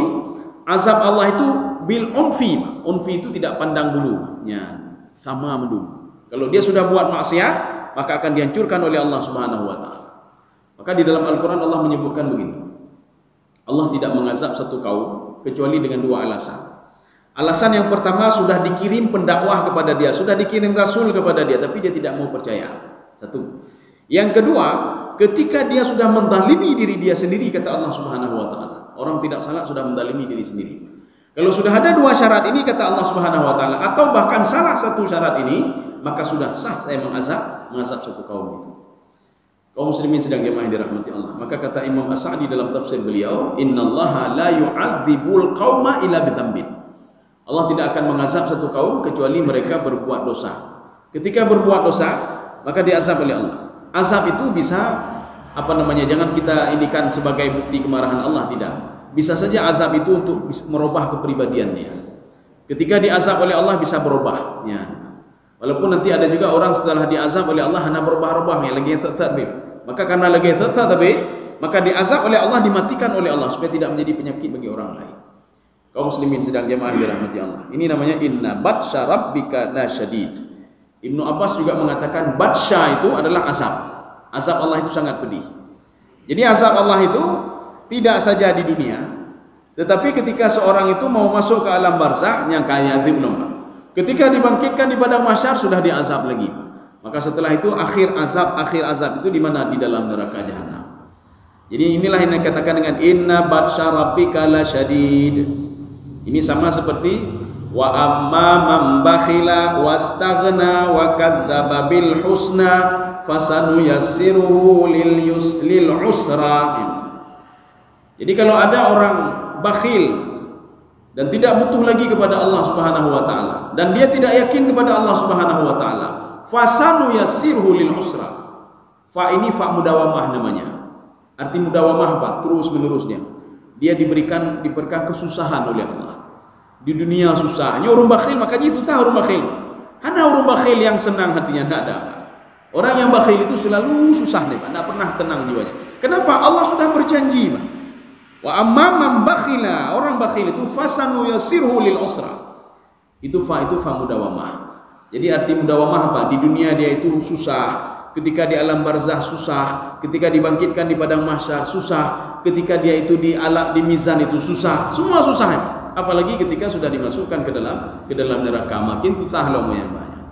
Speaker 2: azab Allah itu bil unfi. Unfi itu tidak pandang bulu, ya, sama mendung. Kalau dia sudah buat maksiat, maka akan dihancurkan oleh Allah Subhanahu Wa Taala. Maka di dalam Al-Quran Allah menyebutkan begini. Allah tidak mengazab satu kaum kecuali dengan dua alasan. Alasan yang pertama, sudah dikirim pendakwah kepada dia, sudah dikirim rasul kepada dia, tapi dia tidak mau percaya. Satu. Yang kedua, ketika dia sudah menzalimi diri dia sendiri, kata Allah Subhanahu Wa Taala. Orang tidak salah sudah menzalimi diri sendiri. Kalau sudah ada dua syarat ini, kata Allah Subhanahu Wa Taala, atau bahkan salah satu syarat ini, maka sudah sah saya mengazab satu kaum itu. Kaum muslimin sedang jemaah yang dirahmati Allah. Maka kata Imam As-Sa'di dalam tafsir beliau, innallaha la yu'adzibul qauma illa bidzambin. Allah tidak akan mengazab satu kaum kecuali mereka berbuat dosa. Ketika berbuat dosa, maka diazab oleh Allah. Azab itu bisa jangan kita indikan sebagai bukti kemarahan Allah, tidak. Bisa saja azab itu untuk merubah kepribadiannya. Ketika diazab oleh Allah bisa berubah, ya. Walaupun nanti ada juga orang setelah diazab oleh Allah hanya berubah-ubah yang lagi tabib. Maka karena lagi tabib, maka diazab oleh Allah, dimatikan oleh Allah supaya tidak menjadi penyakit bagi orang lain. Kaum muslimin sedang jemaah dirahmati Allah. Ini namanya inna batsya rabbika lasyadid. Ibnu Abbas juga mengatakan batsya itu adalah azab. Azab Allah itu sangat pedih. Jadi azab Allah itu tidak saja di dunia, tetapi ketika seorang itu mau masuk ke alam barzakh yang kaya belum. Ketika dibangkitkan di padang mahsyar sudah diazab lagi. Maka setelah itu akhir azab itu di mana? Di dalam neraka jahanam. Jadi inilah yang dikatakan dengan inna batsya rabbika lasyadid. Ini sama seperti wa amma man bakhila wastaghna wa kadzdzaba bil husna fasanuyassiruhu lil usra. Jadi kalau ada orang bakhil dan tidak butuh lagi kepada Allah Subhanahu wa taala, dan dia tidak yakin kepada Allah Subhanahu wa taala, fasanuyassiruhu lil usra. Fa ini fa mudawamah namanya. Arti mudawamah apa? Terus menerusnya. Dia diberikan kesusahan oleh Allah. Di dunia susah. Ini orang bakhil, makanya susah orang bakhil. Hanya orang bakhil yang senang hatinya, tidak ada. Orang yang bakhil itu selalu susah nih, Pak. Tidak pernah tenang jiwanya. Kenapa? Allah sudah berjanji, Pak. Wa amma man bakhila, orang bakhil itu fasanuyassirhu lil usra. Itu fa mudawamah. Jadi arti mudawamah apa? Di dunia dia itu susah, ketika di alam barzakh susah, ketika dibangkitkan di padang mahsyar susah, ketika dia itu di alam di mizan itu susah, semua susah. Ya? Apalagi ketika sudah dimasukkan ke dalam neraka, makin susah loh yang banyak.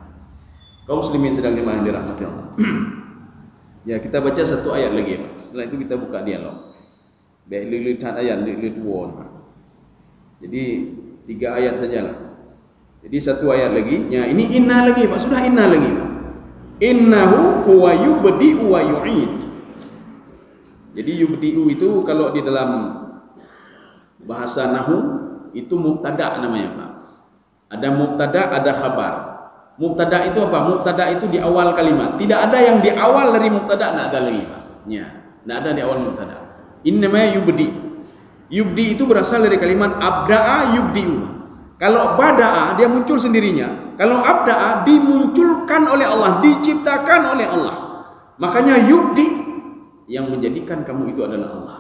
Speaker 2: Kaum muslimin sedang dirahmati Allah. Ya, kita baca satu ayat lagi, Pak. Setelah itu kita buka dialog. Baik, lihat ayat, lihat won. Jadi 3 ayat sajalah. Jadi satu ayat lagi. Ya, ini inna lagi, Pak. Sudah inna lagi, Pak. Innahu huwa yubdi'u wa yu'id. Jadi yubdi'u itu kalau di dalam bahasa nahwu itu mubtada namanya, Pak. Ada mubtada, ada khabar. Mubtada itu apa? Mubtada itu di awal kalimat. Tidak ada yang di awal dari mubtada, tidak ada lagi, Pak. Ya, tidak ada di awal mubtada. Ini namanya yubdi. Yubdi itu berasal dari kalimat abda'a yubdi'u. Kalau bada'a dia muncul sendirinya. Kalau abda'a dimunculkan oleh Allah, diciptakan oleh Allah. Makanya yubdi, yang menjadikan kamu itu adalah Allah.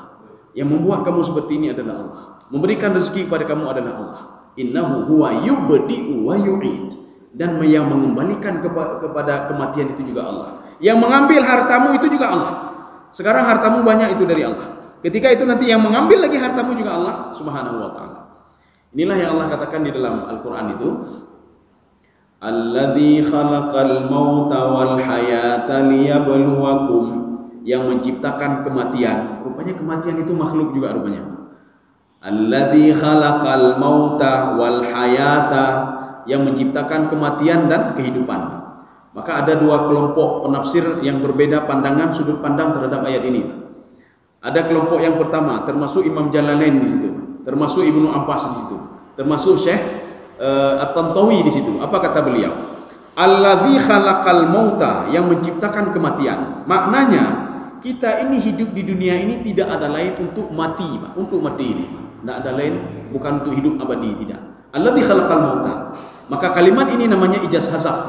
Speaker 2: Yang membuat kamu seperti ini adalah Allah. Memberikan rezeki kepada kamu adalah Allah. Innahu huwa yubdi'u wa yu'id. Dan yang mengembalikan kepada kematian itu juga Allah. Yang mengambil hartamu itu juga Allah. Sekarang hartamu banyak itu dari Allah. Ketika itu nanti yang mengambil lagi hartamu juga Allah Subhanahu wa taala. Inilah yang Allah katakan di dalam Al-Qur'an itu, Alladzi khalaqal mauta wal hayata liyabluwakum, yang menciptakan kematian. Rupanya kematian itu makhluk juga rupanya. Alladzi khalaqal mauta wal hayata, yang menciptakan kematian dan kehidupan. Maka ada 2 kelompok penafsir yang berbeda pandangan, sudut pandang terhadap ayat ini. Ada kelompok yang pertama, termasuk Imam Jalalain di situ, termasuk Ibnu Abbas di situ, termasuk Syekh At-Tantawi di situ. Apa kata beliau? Allazi khalaqal mauta, yang menciptakan kematian. Maknanya kita ini hidup di dunia ini tidak ada lain untuk mati, Pak. Untuk mati ini, tidak ada lain, bukan untuk hidup abadi, tidak. Allazi khalaqal mauta. Maka kalimat ini namanya ijaz hazaf.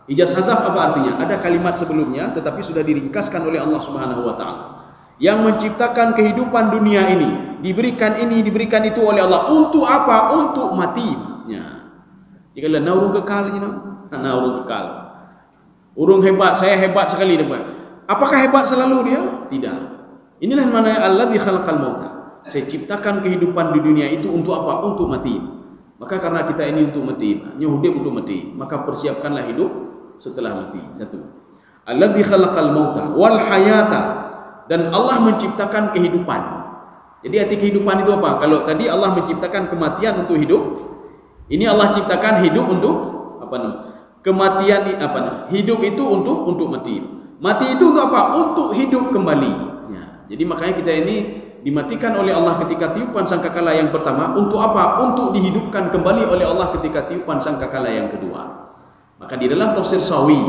Speaker 2: Ijaz hazaf apa artinya? Ada kalimat sebelumnya tetapi sudah diringkaskan oleh Allah Subhanahu wa taala. Yang menciptakan kehidupan dunia ini, diberikan itu oleh Allah. Untuk apa? Untuk mati. Ya. Jika lah urung kekal ni, urung kekal. Urung hebat, saya hebat sekali depan. Apakah hebat selalu dia? Tidak. Inilah mana Alladzi khalaqal mauta. Saya ciptakan kehidupan di dunia itu untuk apa? Untuk mati. Maka karena kita ini untuk mati, hidup untuk mati, maka persiapkanlah hidup setelah mati. Satu. Alladzi khalaqal mauta wal hayata, dan Allah menciptakan kehidupan. Jadi arti kehidupan itu apa? Kalau tadi Allah menciptakan kematian untuk hidup, ini Allah ciptakan hidup untuk apa namanya? Kematian apa namanya? Hidup itu untuk mati. Mati itu untuk apa? Untuk hidup kembali. Ya. Jadi makanya kita ini dimatikan oleh Allah ketika tiupan sangkakala yang pertama. Untuk apa? Untuk dihidupkan kembali oleh Allah ketika tiupan sangkakala yang kedua. Maka di dalam tafsir Sawi,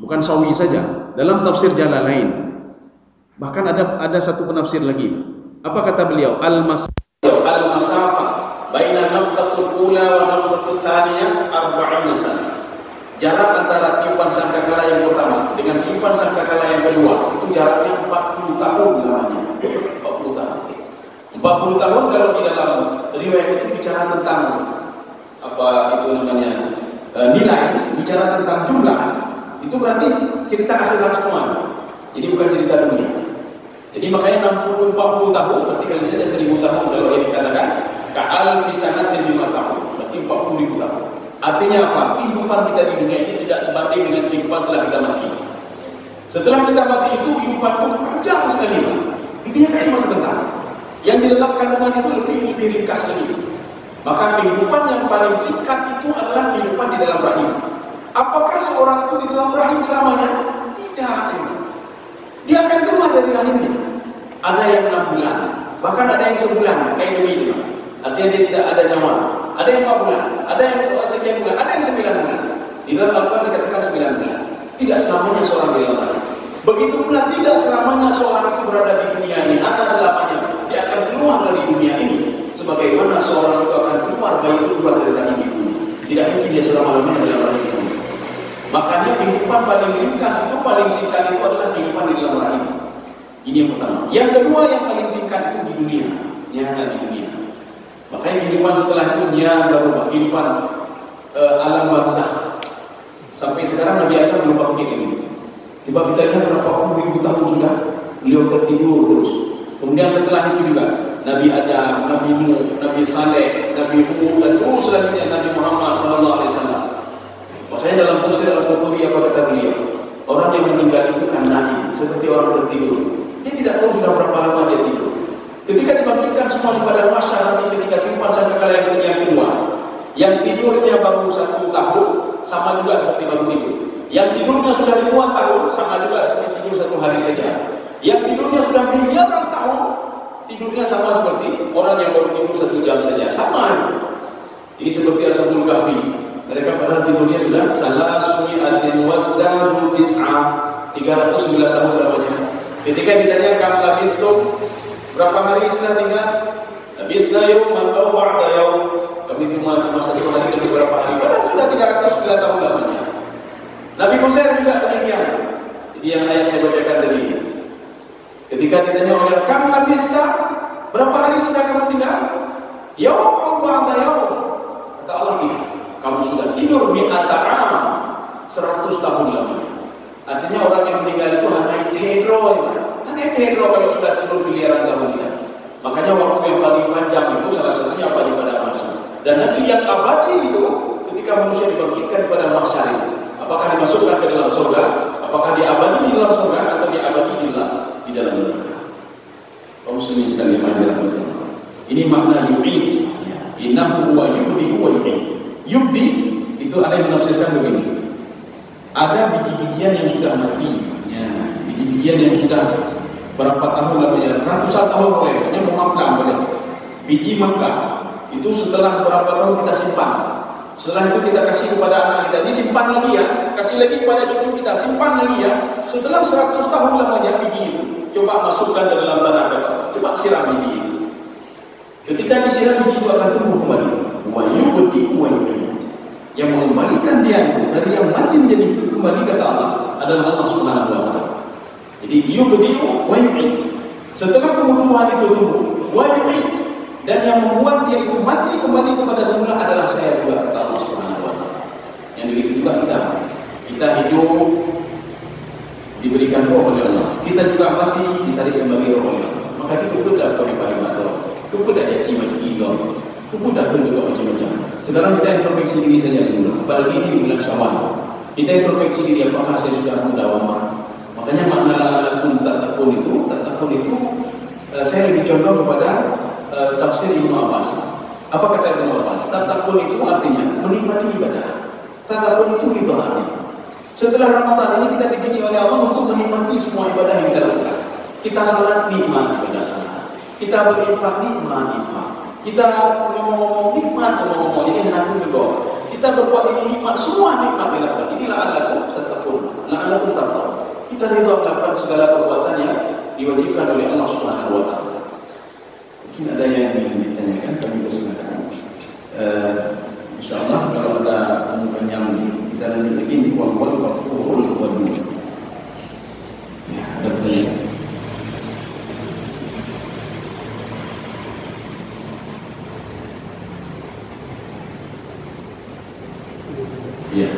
Speaker 2: bukan Sawi saja, dalam tafsir Jalalain, bahkan ada satu penafsir lagi. Apa kata beliau? Al-masafah baina nafkhatul ula wa nafkhatul thaniyah 40 sana. Jarak antara tiupan sangkakala yang pertama dengan tiupan sangkakala yang kedua itu jaraknya 40 tahun namanya. 40 tahun. 40 tahun kalau di dalam riwayat itu bicara tentang apa itu namanya nilai, bicara tentang jumlah. Itu berarti cerita akhirat semua. Jadi bukan cerita dunia. Jadi makanya 60-40 tahun berarti kali saja 1000 tahun kalau yang dikatakan ka'al fisanatin 5 tahun berarti 40.000 tahun. Artinya apa? Kehidupan kita di dunia ini tidak sebanding dengan kehidupan setelah kita mati. Setelah kita mati itu kehidupan itu panjang sekali. Dunia kayak masa sebentar. Yang di dalam kandungan itu lebih ringkas lagi. Maka kehidupan yang paling singkat itu adalah kehidupan di dalam rahim. Apakah seorang itu di dalam rahim selamanya? Tidak. Dia akan keluar dari rahimnya. Ada yang 6 bulan, bahkan ada yang sebulan, kayak ini. Artinya dia tidak ada nyawa. Ada yang 4 bulan, ada yang sekian bulan, ada yang 9 bulan. Di dalam Al-Quran dikatakan 9 bulan. Tidak selamanya seorang di dalam rahim. Begitu pula tidak selamanya seorang itu berada di dunia ini. Ada selamanya dia akan keluar dari dunia ini. Sebagaimana seorang itu akan keluar, bayi itu keluar dari rahim ibu. Tidak mungkin dia selama-lamanya dalam rahim ibu. Makanya kehidupan paling ringkas itu, paling singkat itu adalah kehidupan di dalam rahim. Ini yang pertama. Yang kedua yang paling singkat itu di dunia. Nyata di dunia. Makanya kehidupan setelah itu dia berubah. Kehidupan alam barzakh. Sampai sekarang Nabi Adam belum pakai ini. Coba kita lihat berapa ribu tahun sudah beliau tertidur terus. Kemudian setelah itu juga Nabi Adam, Nabi Nuh, Nabi Saleh, Nabi Hud dan terus selanjutnya Nabi Muhammad SAW. Makanya dalam tafsir Al-Qurtubi apa kata beliau? Orang yang meninggal itu kan naim, seperti orang tertidur. Dia tidak tahu sudah berapa lama dia tidur. Ketika dibangkitkan semua di padang mahsyar nanti ketika tiupan sangkakala yang kedua, yang tidurnya baru 1 tahun sama juga seperti baru tidur. Yang tidurnya sudah ribuan tahun sama juga seperti tidur 1 hari saja. Yang tidurnya sudah miliaran tahun tidurnya sama seperti orang yang baru tidur 1 jam saja. Sama. Ini seperti Ashabul Kahfi. Mereka padahal tidurnya sudah salasumi'atin wasdadu tis'a 309 tahun lamanya. Ketika ditanya kamu labistum berapa hari sudah tinggal? Labisna yawman aw ba'da yawm. Kami cuma 1 hari dan beberapa hari. Padahal sudah 309 tahun lamanya. Nabi Musa juga demikian. Jadi yang ayat saya bacakan tadi. Ketika ditanya oleh kamu labista berapa hari sudah kamu tinggal? Yawm aw ba'da yawm. Kata Allah tidak. Kamu sudah tidur mi'ata'am 100 tahun lamanya. Artinya orang yang meninggal itu hanya pedro. Hanya pedro kalau sudah tidur miliaran tahun ya. Makanya waktu yang paling panjang itu salah satunya apa di padang mahsyar. Dan nanti yang abadi itu ketika manusia dibangkitkan di padang mahsyar itu, apakah dimasukkan ke dalam surga? Apakah dia abadi di dalam surga atau dia abadi di dalam neraka? Kaum muslimin sedang dimanjakan. Ini makna yu'id. Innahu huwa yubdi wa yu'id. Yubdi itu ada yang menafsirkan begini. Ada biji-bijian yang sudah mati, ya, biji-bijian yang sudah berapa tahun lamanya, ratusan tahun olehnya memangkam boleh. Biji mangga itu setelah berapa tahun kita simpan. Setelah itu kita kasih kepada anak kita, disimpan lagi ya, kasih lagi kepada cucu kita, simpan lagi ya. Setelah 100 tahun lamanya biji itu, coba masukkan ke dalam tanah kita, coba siram biji itu. Ketika disiram biji itu akan tumbuh kembali. Wa yubdi wa yu'id. Yang mengembalikan dia itu dari yang mati menjadi hidup kembali kata Allah adalah Allah Subhanahu wa taala. Jadi yubdi wa yu'id. Setelah tumbuh-tumbuhan itu tumbuh, wa yu'id, dan yang membuat dia itu mati kembali kepada semula adalah saya juga kata Allah Subhanahu wa taala. Yang begitu juga kita hidup diberikan roh oleh Allah. Kita juga mati ditarik kembali roh oleh Allah. Maka itu sudah kami paling matur. Itu sudah jadi macam itu. Itu dah juga macam-macam. Sekarang kita introspeksi diri saja dulu. Apalagi ini bulan Syawal. Kita introspeksi diri apakah saya sudah mudawamah. Makanya makna lakum tatakun itu saya lebih condong kepada tafsir Ibnu Abbas. Apa kata Ibnu Abbas? Tatakun itu artinya menikmati ibadah. Tatakun itu ibadah. Setelah Ramadan ini kita dididik oleh Allah untuk menikmati semua ibadah yang kita lakukan. Kita salat nikmat ibadah salat. Kita berinfak nikmat infak. Kita ngomong-ngomong nikmat, ngomong-ngomong ini hendak juga. Kita berbuat ini nikmat, semua nikmat dilakukan. Inilah la'allakum tattaqun, la'allakum tattaqun. Kita ridha melakukan segala perbuatan yang diwajibkan oleh Allah Subhanahu wa taala. Mungkin ada yang ingin ditanyakan, kami persilakan. Insyaallah kalau ada yang kita lanjut lagi. mu'minin wa huwal ghafurul wadud. Ya, ada pertanyaan. Ya.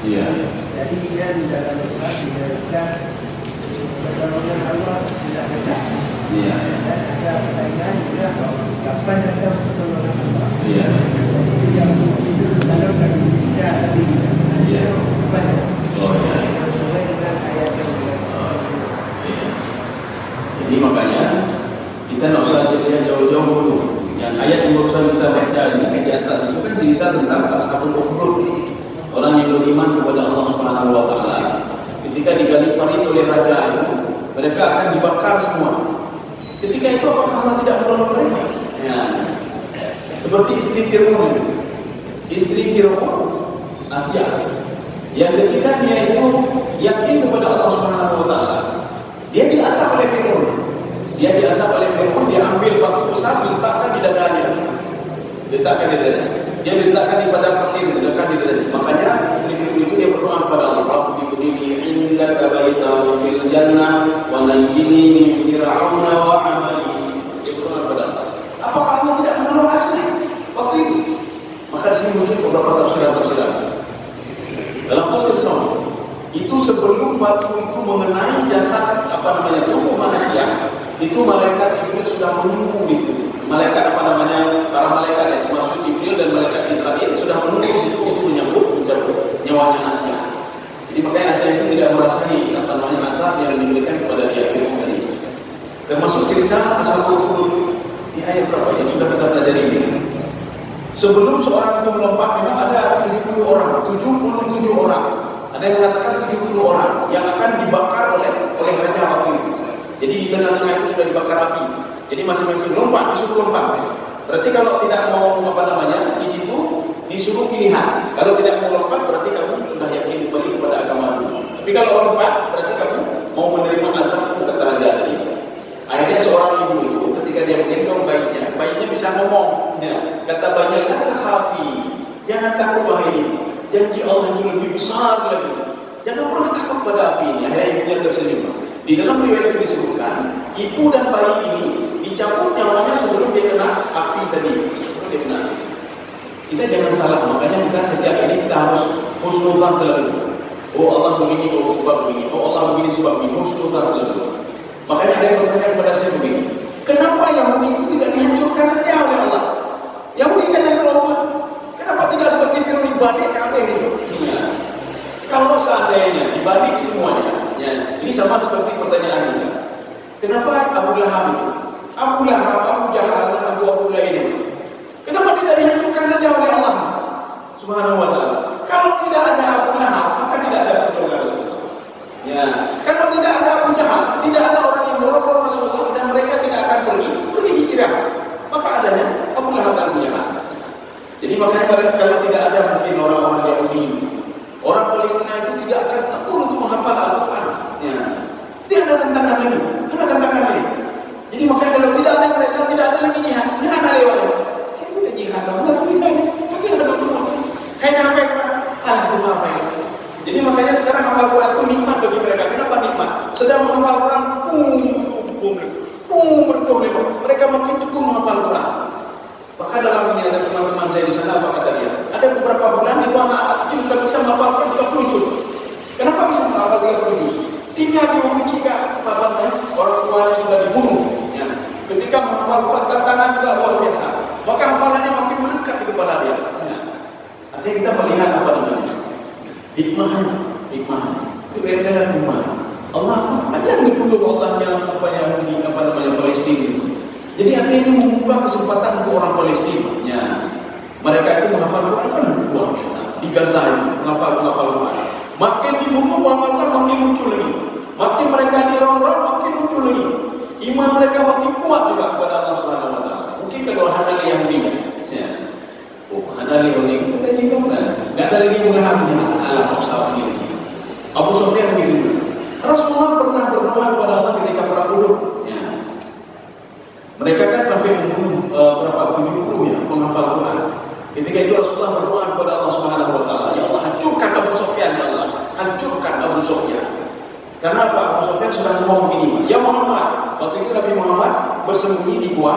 Speaker 2: Iya.
Speaker 3: Jadi dia di dalam Al-Quran diberikan pertolongan Allah tidak ada.
Speaker 2: Iya.
Speaker 3: Dan ada pertanyaan juga kapan datang pertolongan Allah.
Speaker 2: Iya.
Speaker 3: Jadi yang itu dalam kami siksa tadi.
Speaker 2: Iya.
Speaker 3: Kapan?
Speaker 2: Oh ya.
Speaker 3: Sesuai dengan ayat yang
Speaker 2: Iya. Jadi makanya kita tidak usah jadi jauh-jauh dulu. Yang ayat yang barusan kita baca ini di atas itu kan cerita tentang ashabul ukhdud, orang yang beriman kepada Allah Subhanahu wa taala. Ketika digali parit oleh raja itu, mereka akan dibakar semua. Ketika itu apakah Allah tidak menolong mereka? Ya. Seperti istri Fir'aun, Asia, yang ketika dia itu yakin kepada Allah Subhanahu wa taala, dia diasah oleh Fir'aun. Dia ambil batu besar, diletakkan di dadanya. Dia diletakkan di padang pasir, diletakkan di dadanya. Makanya istri Fir'aun itu dia berdoa kepada Allah, Rabbi ibnili indaka baitan fil jannah wa najjini min fir'auna wa 'amali. Dia berdoa kepada Allah. Apakah Allah tidak menolong asli waktu itu? Maka di sini muncul beberapa tafsiran. Dalam tafsir Sa'di, itu sebelum batu itu mengenai jasad tubuh manusia, itu malaikat Jibril sudah menunggu itu. Para malaikat termasuk Jibril dan malaikat Israel sudah menunggu itu untuk mencabut nyawanya Asia. Jadi makanya Asia itu tidak merasai azab yang diberikan kepada dia tadi. Termasuk cerita ashabul ukhdud di ayat berapa yang sudah kita pelajari ini. Sebelum seorang itu melompat, memang ada 77 orang. Ada yang mengatakan 70 orang yang akan dibakar oleh raja waktu itu. Jadi di tengah-tengah itu sudah dibakar api. Jadi masing-masing lompat, disuruh lompat. Berarti kalau tidak mau di situ disuruh pilihan. Kalau tidak mau lompat, berarti kamu sudah yakin kembali kepada agama dulu. Tapi kalau lompat, berarti kamu mau menerima azab kata raja tadi. Akhirnya seorang ibu itu ketika dia menggendong bayinya bisa ngomong. Ya, kata bayinya, la takhafi, jangan takut wahai ibu. Janji Allah itu lebih besar lagi. Jangan pernah takut pada api ini. Akhirnya ibunya tersenyum. Di dalam riwayat itu disebutkan, ibu dan bayi ini dicabut nyawanya sebelum dia kena api tadi. Kita jangan salah, makanya kita setiap ini kita harus husnuzan terlebih. Oh Allah begini, oh sebab begini. Oh Allah begini sebab begini. Husnuzan terlebih. Makanya ada yang bertanya kepada saya begini, kenapa Yahudi itu tidak dihancurkan saja oleh Allah? Yahudi kan yang kelompok. Kenapa tidak seperti Fir'aun dibalik Ka'bah itu? Ya. Kalau seandainya dibalik semuanya, ya, ini sama seperti pertanyaan ini. Kenapa Abu Lahab itu? Abu Jahal, Abu Lahab. Kenapa tidak dihancurkan saja oleh Allah Subhanahu wa taala? Kalau tidak ada Abu Lahab, maka tidak ada pertolongan Rasulullah. Ya, kalau tidak ada Abu Jahal, tidak ada orang yang menolong Rasulullah dan mereka tidak akan pergi hijrah. Maka adanya Abu Lahab dan Abu Jahal. Jadi makanya kalau tidak ada mungkin orang-orang Yahudi, orang Palestina itu tidak akan tekun untuk menghafal Al-Quran. Ya. Tidak ada tantangan lagi. Jadi makanya kalau tidak ada mereka, tidak ada lagi jihad. Jihad ada lewat. Ini jihad Allah. Tapi ada doa. Hanya apa ya? Jadi makanya sekarang hafal Quran itu nikmat bagi mereka. Kenapa nikmat? Sedang menghafal Quran, berdoa. Mereka makin tekun menghafal Quran. Maka dalam ini ada teman-teman saya di sana, apa kata dia? Ada beberapa bulan itu anak-anak itu sudah bisa menghafalkan 30 juz. Kenapa bisa menghafal 30 juz? Tinggal diuji orang tuanya sudah dibunuh. Ya. Ketika menghafal Quran, tantangan juga luar biasa. Maka hafalannya makin melekat di kepala dia. Ya. Artinya kita melihat apa namanya? Hikmahnya. Itu berbeda hikmah. Allah ajar betul Allahnya Palestina. Jadi artinya ini membuka kesempatan untuk orang Palestina. Ya. Mereka itu menghafal Quran kan luar biasa. Di Gaza itu menghafal Quran. Makin dibunuh menghafalkan makin muncul lagi. Makin mereka dirong-rong makin muncul lagi. Iman mereka makin kuat juga kepada Allah Subhanahu wa taala. Mungkin kalau Hanali Yahudi. Ya. Oh, Hanali Yahudi itu lagi enggak ada lagi Sofyan sudah ngomong begini, ya Muhammad. Waktu itu Nabi Muhammad bersembunyi di gua,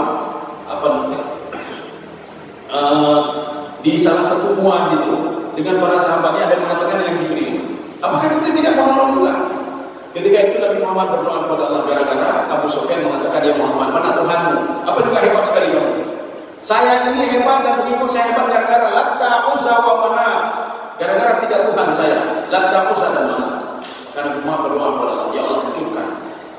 Speaker 2: di salah satu gua gitu, dengan para sahabatnya. Ada yang mengatakan yang Jibril. Apakah Jibril tidak menolong juga? Ketika itu Nabi Muhammad berdoa kepada Allah gara-gara Abu Sufyan mengatakan, ya Muhammad, mana Tuhanmu? Apa juga hebat sekali kamu? Saya ini hebat dan pengikut saya hebat gara-gara Latta, Uzza wa Manat. Gara-gara 3 Tuhan saya, Latta, Uzza dan Manat. Karena Muhammad berdoa kepada Allah, ya Allah hancurkan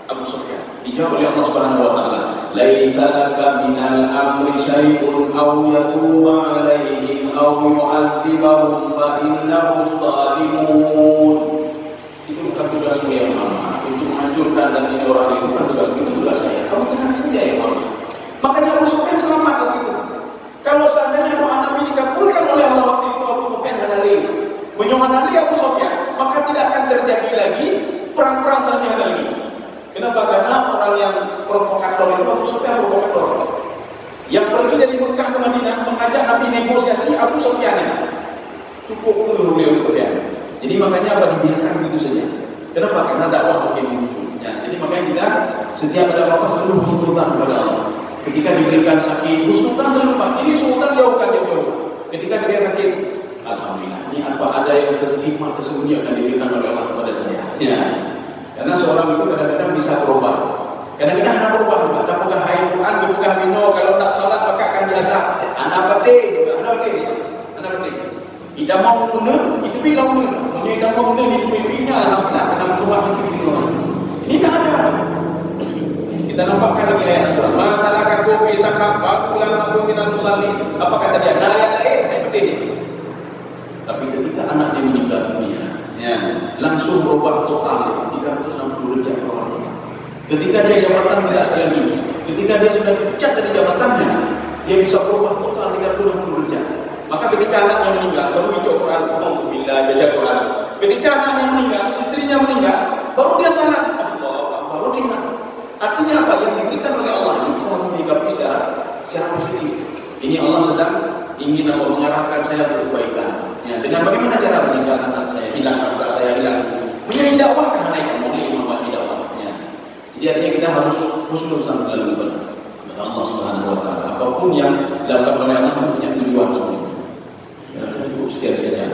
Speaker 2: Abu Sufyan. Dijawab oleh Allah Subhanahu wa taala, "Laisa laka minal amri syai'un aw yatuba 'alaihim aw yu'adzibahum fa innahum zalimun." Itu bukan tugasmu ya Muhammad untuk menghancurkan dan ini orang ini bukan tugasmu, itu tugas saya. Kamu tenang saja ya Muhammad. Makanya Abu Sufyan selamat waktu itu. Kalau seandainya doa Nabi dikabulkan oleh Allah waktu itu, Abu Sufyan hadali, menyuhani Abu Sufyan, maka tidak akan terjadi lagi perang-perang selanjutnya lagi. Kenapa? Karena orang yang provokator itu Abu Sufyan provokator. Yang pergi dari Mekah ke Madinah mengajak Nabi negosiasi Abu Sufyan ini. Cukup dulu beliau Sufyan. Jadi makanya apa dibiarkan begitu saja. Kenapa? Karena dakwah makin muncul. Ya, jadi makanya kita setiap ada apa-apa selalu husnudzan kepada Allah. Ketika diberikan sakit, husnudzan terlupa. Ini sultan jauhkan jauh-jauh. Ketika dia sakit, alhamdulillah. Ini apa ada yang terhikmah tersembunyi akan diberikan oleh Allah kepada saya. Ya. Karena seorang itu kadang-kadang bisa berubah. Kadang-kadang anak berubah. Ada pegang air Quran, dipegang minum. Kalau tak salat maka akan biasa. Anak pedih, anak pedih. Tidak mau guna, itu bilang guna. Punya tidak mau guna, itu bibinya. Alhamdulillah, kena berubah lagi di luar. Ini tak ada. Kita nampakkan lagi ayat Al-Quran. Masalah kaku fisakak fakulan aku minal musalli. Apa kata dia? Nah ayat lain, ayat pedih. Tapi ketika anaknya meninggal dunia, ya, langsung berubah total 360 derajat orang. Ketika dia jabatan tidak ada lagi, ketika dia sudah dipecat dari jabatannya, dia bisa berubah total 360 derajat. Maka ketika anaknya meninggal, baru baca Quran, alhamdulillah baca Quran. Ketika anaknya meninggal, istrinya meninggal, baru dia salat, Allah, baru dia. Artinya apa? Yang diberikan oleh Allah ini kita harus menyikapi secara positif. Ini Allah sedang ingin mengarahkan saya ke kebaikan. Ya, dengan bagaimana cara meninggalkan anak saya hilang, anak saya hilang, menjadi dakwah karena yang mulai membuat dakwah. Ya. Jadi artinya kita harus husnuzan selalu kepada Allah Subhanahu wa taala. Apapun yang dilakukan oleh Allah punya tujuan semua. Ya, saya cukup sekian saja.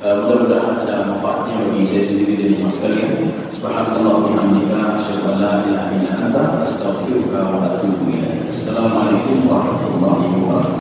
Speaker 2: Mudah-mudahan ada manfaatnya bagi saya sendiri dan mas sekalian. Subhanallah wa bihamdika asyhadu an la ilaha illa anta astaghfiruka wa atubu ilaik. Assalamualaikum warahmatullahi wabarakatuh.